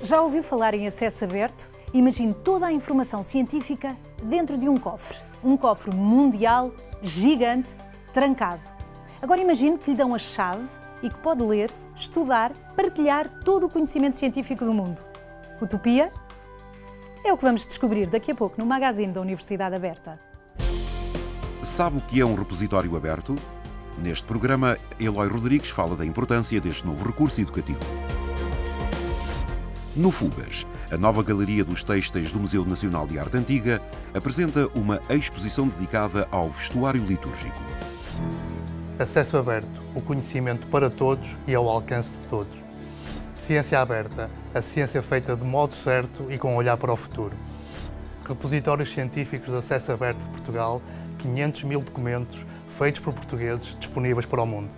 Já ouviu falar em acesso aberto? Imagine toda a informação científica dentro de um cofre. Um cofre mundial, gigante, trancado. Agora imagine que lhe dão a chave e que pode ler, estudar, partilhar todo o conhecimento científico do mundo. Utopia? É o que vamos descobrir daqui a pouco no magazine da Universidade Aberta. Sabe o que é um repositório aberto? Neste programa, Eloy Rodrigues fala da importância deste novo recurso educativo. No Fugas, a nova galeria dos têxteis do Museu Nacional de Arte Antiga apresenta uma exposição dedicada ao vestuário litúrgico. Acesso aberto, o conhecimento para todos e ao alcance de todos. Ciência aberta, a ciência feita de modo certo e com um olhar para o futuro. Repositórios científicos de acesso aberto de Portugal, 500 mil documentos feitos por portugueses disponíveis para o mundo.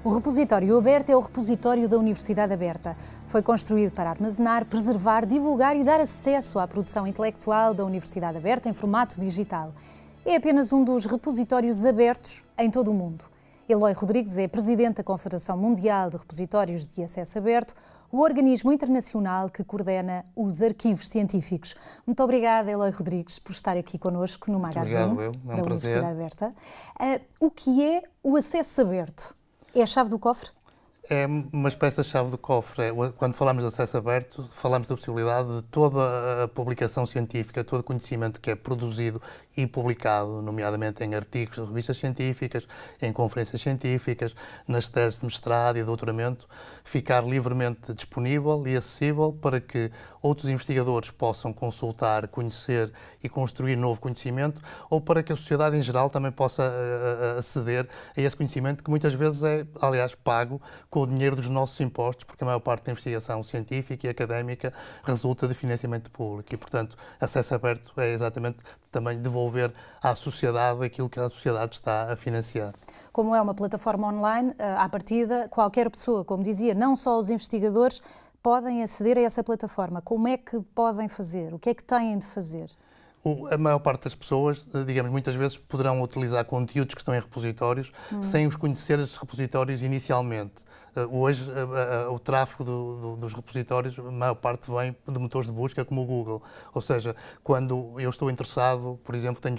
O repositório aberto é o repositório da Universidade Aberta. Foi construído para armazenar, preservar, divulgar e dar acesso à produção intelectual da Universidade Aberta em formato digital. É apenas um dos repositórios abertos em todo o mundo. Eloy Rodrigues é presidente da Confederação Mundial de Repositórios de Acesso Aberto, o organismo internacional que coordena os arquivos científicos. Muito obrigada, Eloy Rodrigues, por estar aqui connosco no magazine da Universidade Aberta. O que é o acesso aberto? É a chave do cofre? É uma espécie de chave do cofre. Quando falamos de acesso aberto, falamos da possibilidade de toda a publicação científica, todo o conhecimento que é produzido e publicado, nomeadamente em artigos de revistas científicas, em conferências científicas, nas teses de mestrado e de doutoramento, ficar livremente disponível e acessível para que outros investigadores possam consultar, conhecer e construir novo conhecimento, ou para que a sociedade em geral também possa aceder a esse conhecimento que muitas vezes é, aliás, pago com o dinheiro dos nossos impostos, porque a maior parte da investigação científica e académica resulta de financiamento público e, portanto, acesso aberto é exatamente também devolver à sociedade aquilo que a sociedade está a financiar. Como é uma plataforma online, à partida, qualquer pessoa, como dizia, não só os investigadores, podem aceder a essa plataforma. Como é que podem fazer? O que é que têm de fazer? A maior parte das pessoas, digamos, muitas vezes poderão utilizar conteúdos que estão em repositórios sem os conhecer esses repositórios inicialmente. Hoje, o tráfego dos repositórios, a maior parte vem de motores de busca como o Google. Ou seja, quando eu estou interessado, por exemplo, tenho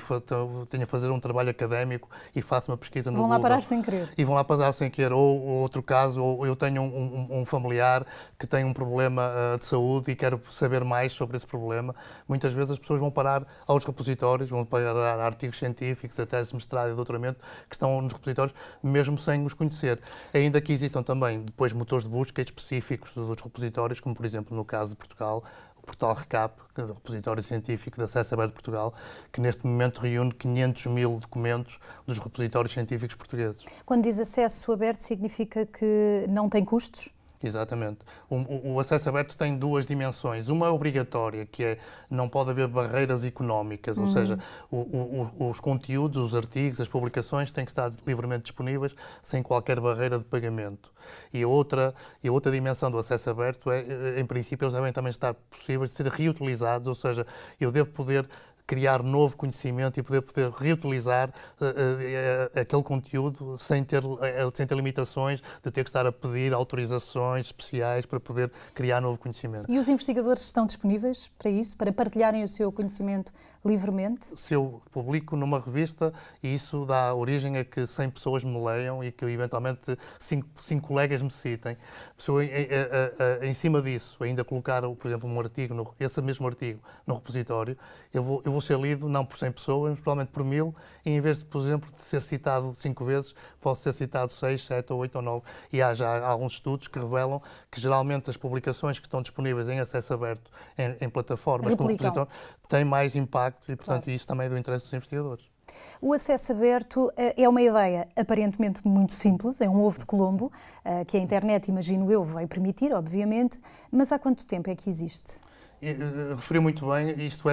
a fazer um trabalho académico e faço uma pesquisa no Google. Vão lá parar sem querer. E vão lá parar sem querer. Ou outro caso, ou eu tenho um familiar que tem um problema de saúde e quero saber mais sobre esse problema. Muitas vezes as pessoas vão parar aos repositórios, vão parar a artigos científicos, a tese de mestrado e doutoramento que estão nos repositórios, mesmo sem os conhecer. Ainda que existam também depois motores de busca específicos dos repositórios, como por exemplo no caso de Portugal, o portal RECAP, que é o Repositório Científico de Acesso Aberto de Portugal, que neste momento reúne 500 mil documentos dos repositórios científicos portugueses. Quando diz acesso aberto, significa que não tem custos? Exatamente. O acesso aberto tem duas dimensões. Uma é obrigatória, que é não pode haver barreiras económicas, ou seja, os conteúdos, os artigos, as publicações têm que estar livremente disponíveis sem qualquer barreira de pagamento. E a outra dimensão do acesso aberto é, em princípio, eles devem também estar possíveis de ser reutilizados, ou seja, eu devo poder criar novo conhecimento e poder reutilizar aquele conteúdo sem ter limitações de ter que estar a pedir autorizações especiais para poder criar novo conhecimento. E os investigadores estão disponíveis para isso, para partilharem o seu conhecimento livremente? Se eu publico numa revista, isso dá origem a que 100 pessoas me leiam e que eventualmente 5 colegas me citem. Se eu, em cima disso, ainda colocar, por exemplo, esse mesmo artigo no repositório, eu vou ser lido não por 100 pessoas, mas provavelmente por 1000, e em vez de, por exemplo, de ser citado 5 vezes, posso ser citado 6, 7, 8 ou 9. E há já alguns estudos que revelam que geralmente as publicações que estão disponíveis em acesso aberto em plataformas como repositório têm mais impacto e, portanto, isso também é do interesse dos investigadores. O acesso aberto é uma ideia aparentemente muito simples, é um ovo de Colombo, que a internet, imagino eu, vai permitir, obviamente, mas há quanto tempo é que existe? Referiu muito bem, isto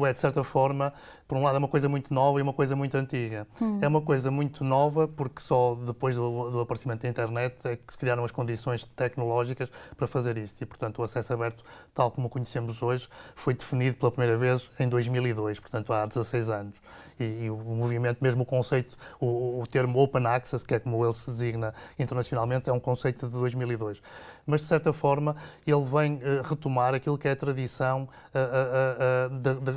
é, de certa forma, por um lado é uma coisa muito nova e uma coisa muito antiga. É uma coisa muito nova porque só depois do aparecimento da internet é que se criaram as condições tecnológicas para fazer isto e, portanto, o acesso aberto, tal como o conhecemos hoje, foi definido pela primeira vez em 2002, portanto, há 16 anos. e o movimento, mesmo o conceito, o termo Open Access, que é como ele se designa internacionalmente, é um conceito de 2002. Mas, de certa forma, ele vem retomar aquilo que é a tradição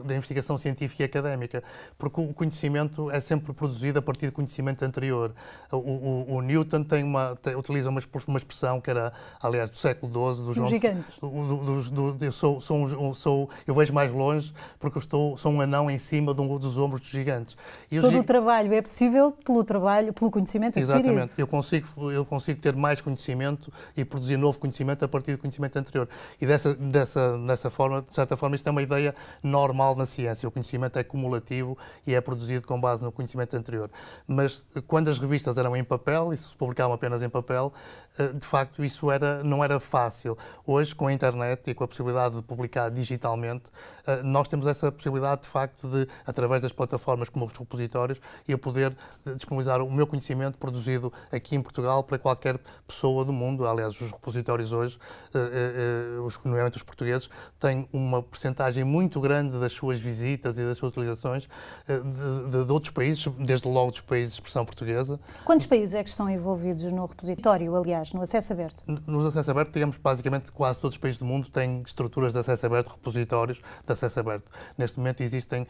da investigação científica e académica, porque o conhecimento é sempre produzido a partir de conhecimento anterior. O Newton utiliza uma expressão que era, aliás, do século XII, do João... Gigantes. Eu vejo mais longe porque sou um anão em cima dos ombros dos gigantes. Todo o trabalho é possível pelo conhecimento adquirido. Exatamente. Eu consigo ter mais conhecimento e produzir novo conhecimento a partir do conhecimento anterior. E dessa forma, de certa forma, isto é uma ideia normal na ciência. O conhecimento é cumulativo e é produzido com base no conhecimento anterior. Mas quando as revistas eram em papel, e se publicavam apenas em papel, de facto isso não era fácil. Hoje, com a internet e com a possibilidade de publicar digitalmente, nós temos essa possibilidade, de facto, de, através das plataformas como os repositórios, eu poder disponibilizar o meu conhecimento produzido aqui em Portugal para qualquer pessoa do mundo. Aliás, os repositórios hoje, nomeadamente os portugueses, têm uma percentagem muito grande das suas visitas e das suas utilizações de outros países, desde logo dos países de expressão portuguesa. Quantos países é que estão envolvidos no repositório, aliás, no acesso aberto? Nos acesso aberto, digamos, basicamente quase todos os países do mundo têm estruturas de acesso aberto, repositórios de acesso aberto. Neste momento existem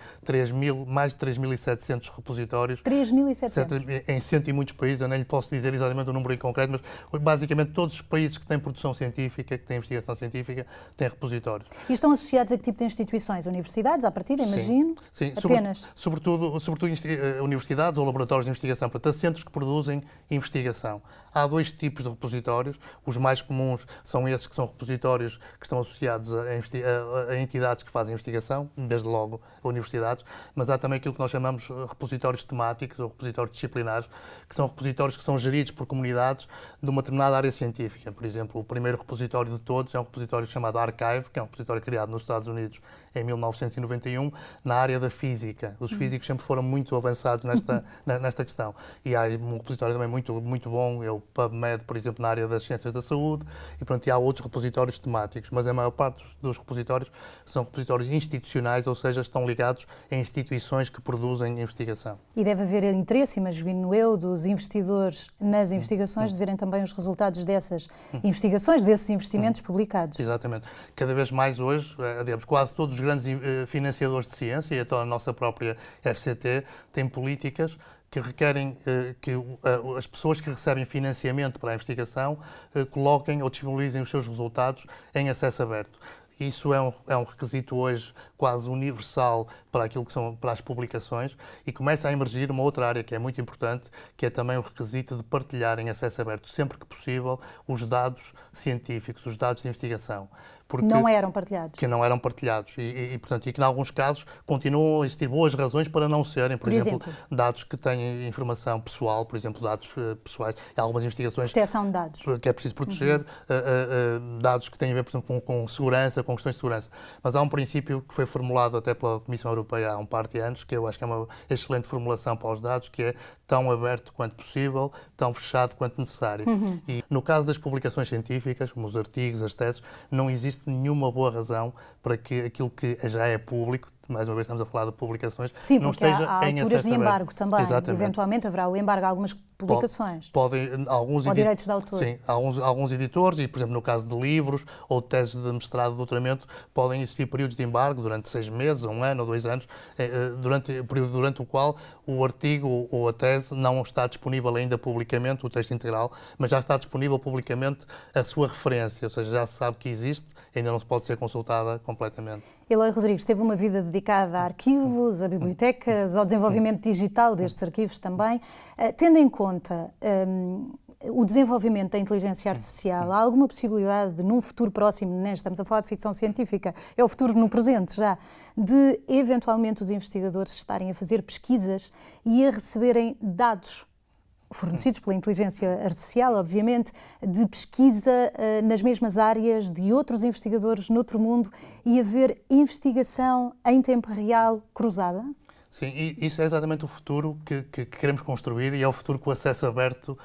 mais de 3.700 repositórios. 3.700? Em cento e muitos países, eu nem lhe posso dizer exatamente o número em concreto, mas basicamente todos os países que têm produção científica, que têm investigação científica, têm repositórios. E estão associados a que tipo de instituições? Universidades, à partida, imagino? Sim, apenas? Sobretudo universidades ou laboratórios de investigação, portanto, centros que produzem investigação. Há dois tipos de repositórios. Os mais comuns são esses que são repositórios que estão associados a entidades que fazem investigação, desde logo a universidades, mas há também aquilo que nós chamamos repositórios temáticos ou repositórios disciplinares, que são repositórios que são geridos por comunidades de uma determinada área científica. Por exemplo, o primeiro repositório de todos é um repositório chamado Archive, que é um repositório criado nos Estados Unidos em 1991, na área da física. Os físicos sempre foram muito avançados nesta questão. E há um repositório também muito bom, é o PubMed, por exemplo, na área das ciências da saúde, e há outros repositórios temáticos, mas a maior parte dos repositórios são repositórios institucionais, ou seja, estão ligados a instituições que produzem investigação. E deve haver interesse, imagino eu, dos investidores nas investigações, de verem também os resultados dessas investigações, desses investimentos publicados. Exatamente. Cada vez mais hoje, digamos, quase todos os grandes financiadores de ciência, e até a nossa própria FCT, têm políticas que requerem que as pessoas que recebem financiamento para a investigação coloquem ou disponibilizem os seus resultados em acesso aberto. Isso é um requisito hoje quase universal para aquilo que são para as publicações, e começa a emergir uma outra área que é muito importante, que é também o requisito de partilhar em acesso aberto, sempre que possível, os dados científicos, os dados de investigação. Não eram partilhados. Que não eram partilhados e que, em alguns casos, continuam a existir boas razões para não serem. Por exemplo, dados que têm informação pessoal, por exemplo, dados pessoais. Há algumas investigações... Proteção de dados. Que é preciso proteger, dados que têm a ver, por exemplo, com segurança, com questões de segurança. Mas há um princípio que foi formulado até pela Comissão Europeia há um par de anos, que eu acho que é uma excelente formulação para os dados, que é tão aberto quanto possível, tão fechado quanto necessário. E no caso das publicações científicas, como os artigos, as teses, não existe nenhuma boa razão para que aquilo que já é público, mais uma vez estamos a falar de publicações, sim, não esteja em acesso aberto. Sim, porque há alturas de embargo também. Exatamente. Eventualmente haverá o embargo a algumas publicações. Alguns ou direitos de autor. Sim, alguns editores, e por exemplo no caso de livros ou de teses de mestrado e doutoramento, podem existir períodos de embargo durante 6 meses, 1 ano ou 2 anos, período durante o qual o artigo ou a tese não está disponível ainda publicamente, o texto integral, mas já está disponível publicamente a sua referência, ou seja, já se sabe que existe, ainda não se pode ser consultada completamente. Eloy Rodrigues teve uma vida dedicada a arquivos, a bibliotecas, ao desenvolvimento digital destes arquivos também. Tendo em conta o desenvolvimento da inteligência artificial, há alguma possibilidade de, num futuro próximo, estamos a falar de ficção científica, é o futuro no presente já, de eventualmente os investigadores estarem a fazer pesquisas e a receberem dados fornecidos pela inteligência artificial, obviamente, de pesquisa nas mesmas áreas de outros investigadores noutro mundo e haver investigação em tempo real cruzada? Sim, e isso é exatamente o futuro que queremos construir, e é o futuro que o acesso aberto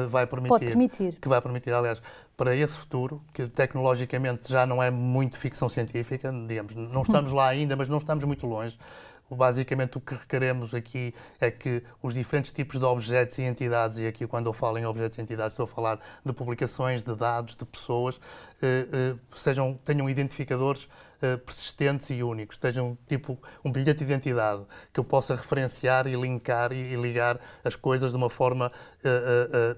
vai permitir. Pode permitir. Que vai permitir, aliás, para esse futuro, que tecnologicamente já não é muito ficção científica, digamos, não estamos lá ainda, mas não estamos muito longe. Basicamente, o que requeremos aqui é que os diferentes tipos de objetos e entidades, e aqui quando eu falo em objetos e entidades estou a falar de publicações, de dados, de pessoas, tenham identificadores persistentes e únicos, tenham tipo um bilhete de identidade que eu possa referenciar e linkar e ligar as coisas de uma forma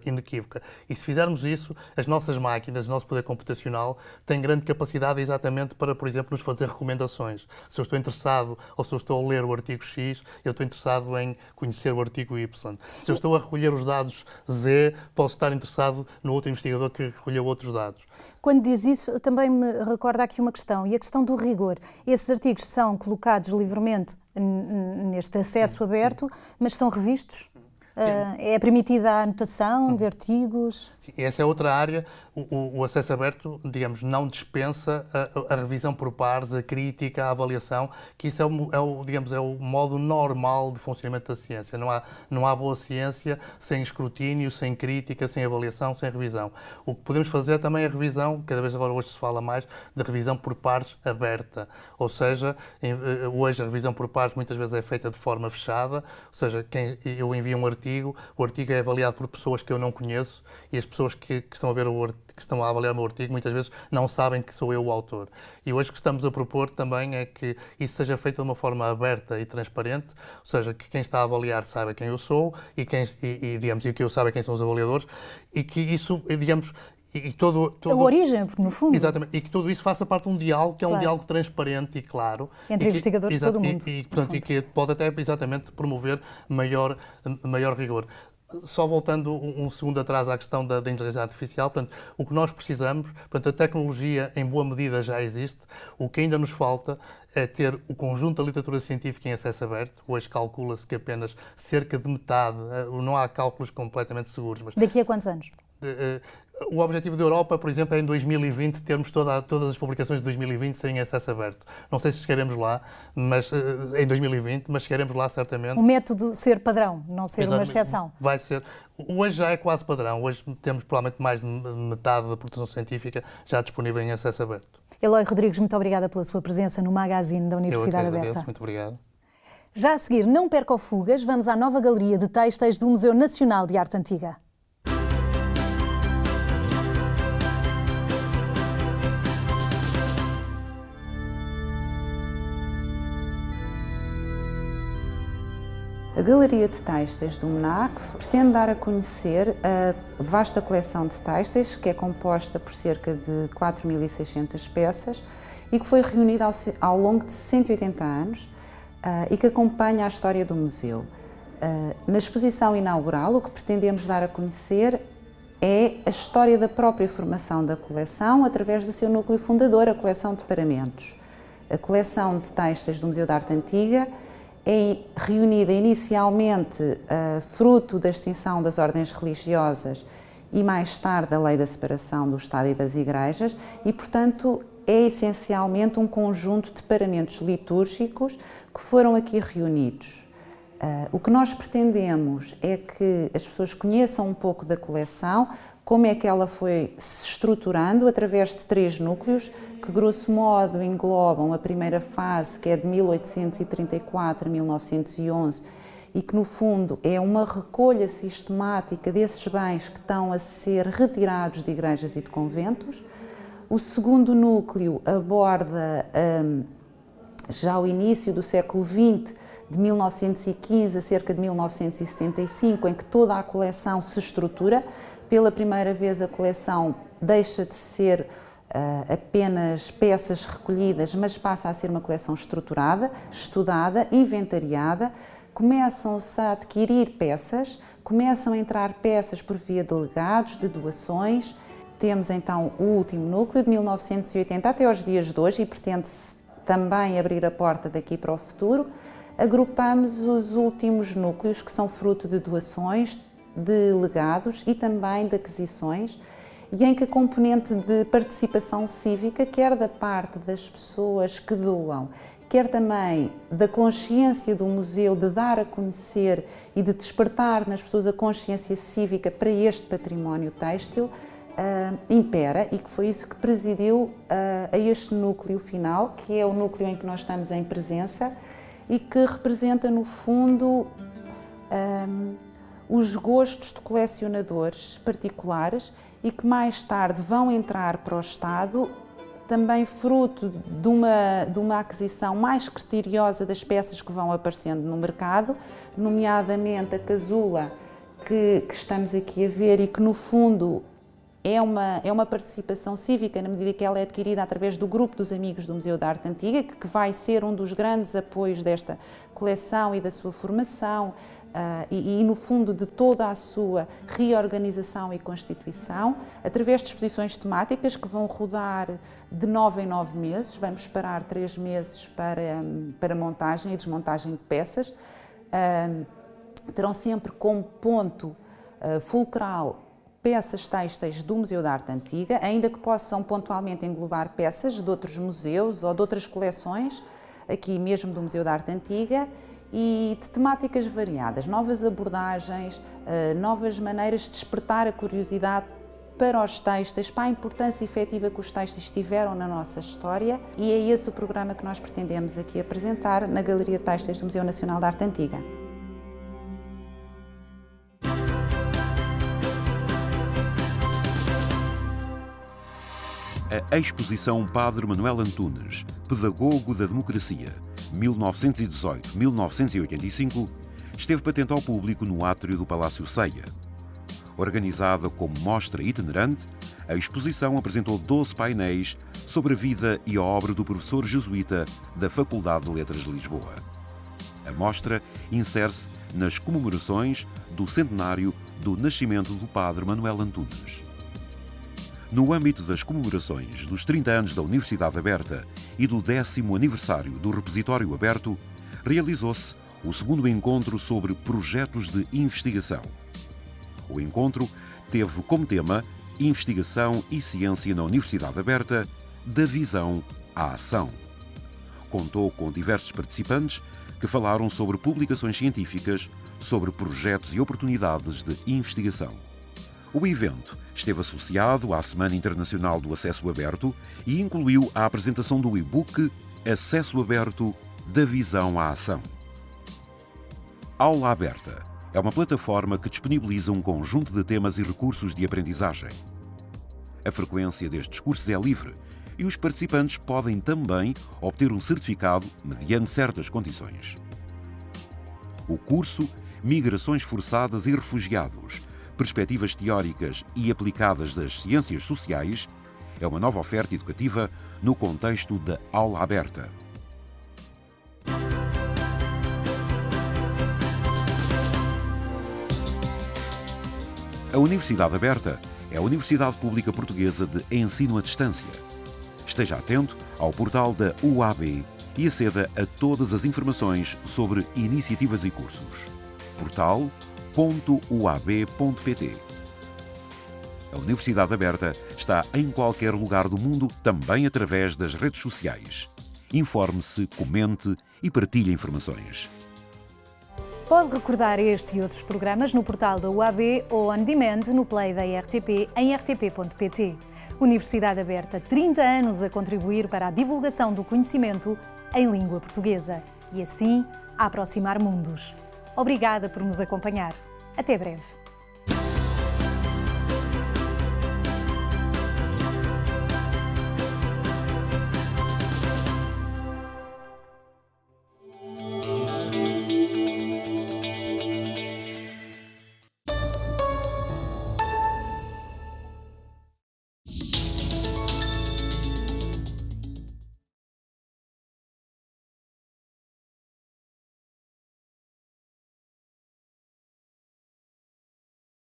inequívoca. E se fizermos isso, as nossas máquinas, o nosso poder computacional tem grande capacidade exatamente para, por exemplo, nos fazer recomendações. Se eu estou interessado ou se eu estou a ler o artigo X, eu estou interessado em conhecer o artigo Y. Se eu estou a recolher os dados Z, posso estar interessado no outro investigador que recolheu outros dados. Quando diz isso, também me recorda aqui uma questão, e a questão do rigor. Esses artigos são colocados livremente neste acesso aberto, mas são revistos? É permitida a anotação de artigos? Sim, essa é outra área. O acesso aberto, digamos, não dispensa a revisão por pares, a crítica, a avaliação, que isso é o modo normal de funcionamento da ciência. Não há boa ciência sem escrutínio, sem crítica, sem avaliação, sem revisão. O que podemos fazer também é a revisão, cada vez agora hoje se fala mais, de revisão por pares aberta. Ou seja, hoje a revisão por pares muitas vezes é feita de forma fechada, ou seja, eu envio um artigo, o artigo é avaliado por pessoas que eu não conheço e as pessoas que estão a avaliar o meu artigo muitas vezes não sabem que sou eu o autor. E hoje o que estamos a propor também é que isso seja feito de uma forma aberta e transparente, ou seja, que quem está a avaliar saiba quem eu sou e o que eu saiba quem são os avaliadores e que isso, digamos, a origem, porque no fundo... Exatamente, e que tudo isso faça parte de um diálogo que é um diálogo transparente e claro. Entre investigadores de todo o mundo. E que pode até exatamente promover maior rigor. Só voltando um segundo atrás à questão da inteligência artificial, portanto, o que nós precisamos, portanto, a tecnologia em boa medida já existe, o que ainda nos falta é ter o conjunto da literatura científica em acesso aberto. Hoje calcula-se que apenas cerca de metade, não há cálculos completamente seguros. Mas daqui a quantos anos? O objetivo da Europa, por exemplo, é em 2020 termos todas as publicações de 2020 em acesso aberto. Não sei se chegaremos lá, mas em 2020, mas chegaremos lá certamente. O método ser padrão, não ser uma exceção. Vai ser. Hoje já é quase padrão. Hoje temos provavelmente mais de metade da produção científica já disponível em acesso aberto. Eloy Rodrigues, muito obrigada pela sua presença no magazine da Universidade Aberta. Aberta. Muito obrigado. Já a seguir, não perca o Fugas, vamos à nova galeria de têxteis do Museu Nacional de Arte Antiga. A Galeria de Têxteis do MNAC pretende dar a conhecer a vasta coleção de têxteis, que é composta por cerca de 4.600 peças e que foi reunida ao longo de 180 anos e que acompanha a história do museu. Na exposição inaugural, o que pretendemos dar a conhecer é a história da própria formação da coleção através do seu núcleo fundador, a coleção de paramentos. A coleção de têxteis do Museu da Arte Antiga é reunida inicialmente fruto da extinção das ordens religiosas e mais tarde da lei da separação do Estado e das igrejas e, portanto, é essencialmente um conjunto de paramentos litúrgicos que foram aqui reunidos. O que nós pretendemos é que as pessoas conheçam um pouco da coleção, como é que ela foi se estruturando através de 3 núcleos, que grosso modo englobam a primeira fase, que é de 1834 a 1911, e que no fundo é uma recolha sistemática desses bens que estão a ser retirados de igrejas e de conventos. O segundo núcleo aborda já o início do século XX, de 1915 a cerca de 1975, em que toda a coleção se estrutura. Pela primeira vez a coleção deixa de ser apenas peças recolhidas, mas passa a ser uma coleção estruturada, estudada, inventariada. Começam-se a adquirir peças, começam a entrar peças por via de legados, de doações. Temos então o último núcleo, de 1980 até aos dias de hoje, e pretende-se também abrir a porta daqui para o futuro. Agrupamos os últimos núcleos, que são fruto de doações, de legados e também de aquisições, e em que a componente de participação cívica, quer da parte das pessoas que doam, quer também da consciência do museu de dar a conhecer e de despertar nas pessoas a consciência cívica para este património têxtil, impera, e que foi isso que presidiu a este núcleo final, que é o núcleo em que nós estamos em presença e que representa, no fundo, os gostos de colecionadores particulares e que mais tarde vão entrar para o Estado, também fruto de uma aquisição mais criteriosa das peças que vão aparecendo no mercado, nomeadamente a casula que estamos aqui a ver e que, no fundo, é uma participação cívica, na medida que ela é adquirida através do grupo dos Amigos do Museu da Arte Antiga, que vai ser um dos grandes apoios desta coleção e da sua formação e, no fundo, de toda a sua reorganização e constituição, através de exposições temáticas que vão rodar de 9 em 9 meses. Vamos parar 3 meses para montagem e desmontagem de peças. Terão sempre como ponto fulcral peças têxteis do Museu da Arte Antiga, ainda que possam pontualmente englobar peças de outros museus ou de outras coleções, aqui mesmo do Museu da Arte Antiga, e de temáticas variadas, novas abordagens, novas maneiras de despertar a curiosidade para os têxteis, para a importância efetiva que os têxteis tiveram na nossa história, e é esse o programa que nós pretendemos aqui apresentar na Galeria de Têxteis do Museu Nacional da Arte Antiga. A exposição Padre Manuel Antunes, Pedagogo da Democracia, 1918-1985, esteve patente ao público no átrio do Palácio Ceia. Organizada como mostra itinerante, a exposição apresentou 12 painéis sobre a vida e a obra do professor jesuíta da Faculdade de Letras de Lisboa. A mostra insere-se nas comemorações do centenário do nascimento do Padre Manuel Antunes. No âmbito das comemorações dos 30 anos da Universidade Aberta e do 10º aniversário do Repositório Aberto, realizou-se o segundo encontro sobre projetos de investigação. O encontro teve como tema Investigação e Ciência na Universidade Aberta, da visão à ação. Contou com diversos participantes que falaram sobre publicações científicas, sobre projetos e oportunidades de investigação. O evento esteve associado à Semana Internacional do Acesso Aberto e incluiu a apresentação do e-book Acesso Aberto, da visão à ação. Aula Aberta é uma plataforma que disponibiliza um conjunto de temas e recursos de aprendizagem. A frequência destes cursos é livre e os participantes podem também obter um certificado mediante certas condições. O curso Migrações Forçadas e Refugiados, Perspectivas Teóricas e Aplicadas das Ciências Sociais é uma nova oferta educativa no contexto da Aula Aberta. A Universidade Aberta é a Universidade Pública Portuguesa de Ensino à Distância. Esteja atento ao portal da UAB e aceda a todas as informações sobre iniciativas e cursos. portal.uab.pt. A Universidade Aberta está em qualquer lugar do mundo, também através das redes sociais. Informe-se, comente e partilhe informações. Pode recordar este e outros programas no portal da UAB ou on demand no Play da RTP em rtp.pt. Universidade Aberta, 30 anos a contribuir para a divulgação do conhecimento em língua portuguesa e assim a aproximar mundos. Obrigada por nos acompanhar. Até breve.